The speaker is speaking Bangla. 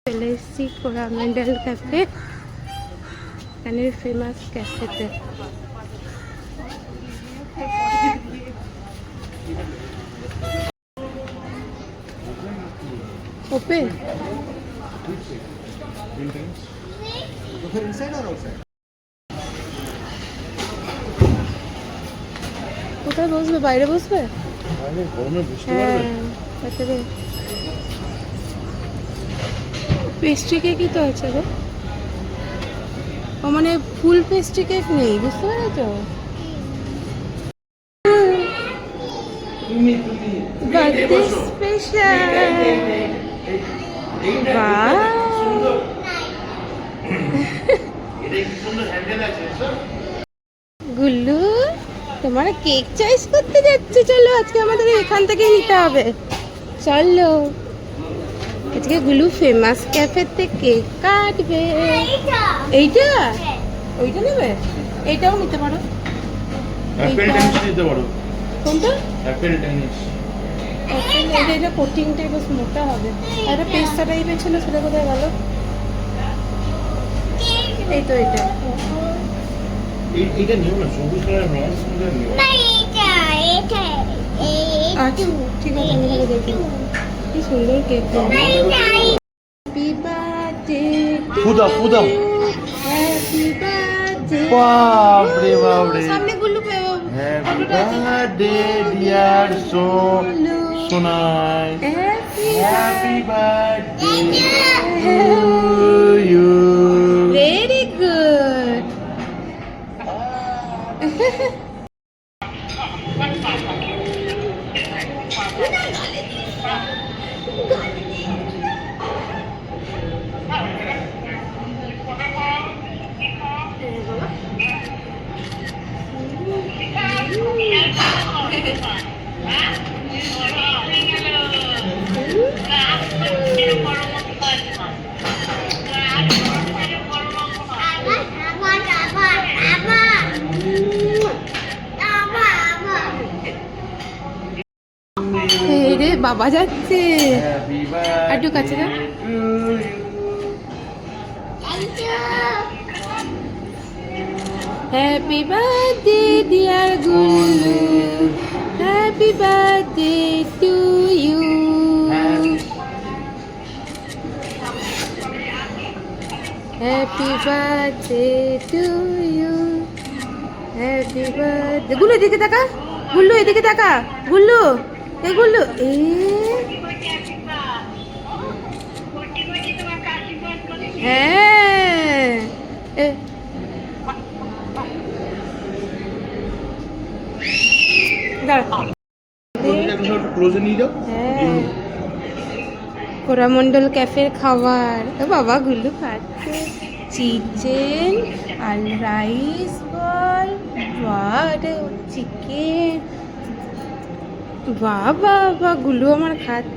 চলে এসেছি কোরামেন্ডাল ক্যাফে, এখানের ফেমাস ক্যাফেতে। ওপেন কোথায় বসবে? বাইরে বসবে? হ্যাঁ, পেস্ট্রি কেকই তো আছে রে। ও মানে ফুল পেস্ট্রি কেক নেই, বুঝতে পেরেছো? Birthday special. গুল্লু তোমার কেক চয়েস করতে যাচ্ছে, চলো আজকে আমাদের এখান থেকে নিতে হবে, চলো আজকে গুলু ফেমাস ক্যাফেতে কেক কাটবে। এইটা ওইটা নেবে, এইটাও নিতে পারো। কোনটা? এটা কোটিংটাই বেশ মোটা হবে, আর একটা পেস্তা টাইপের ছিল, সেটা কোথায় গেল? এই তো এটা। এইটা নিও না, সবুজ কালার রস নিও না। আচ্ছা ঠিক আছে, আমি তাহলে দেখি। কি সুন্দর cake. Happy birthday Phuda Phuda. Happy birthday. বাপ রে বাপ রে। সামনে Gullu happy birthday dear Sonai. Happy birthday to you. Very good. রে বাবা যাচ্ছে, একটু কাছে না। Happy birthday dear Gullu, happy birthday to you. Happy birthday to you, happy birthday. Gullu এদিকে তাকা, গুল্লু এদিকে তাকা, গুল্লু এ গুল্লু এ। হ্যাঁ কোরামন্ডল ক্যাফের খাবার। বাবা গুল্লু খাচ্ছে চিকেন আর রাইস বল, চিকেন। বাবা গুল্লু আমার খাচ্ছে।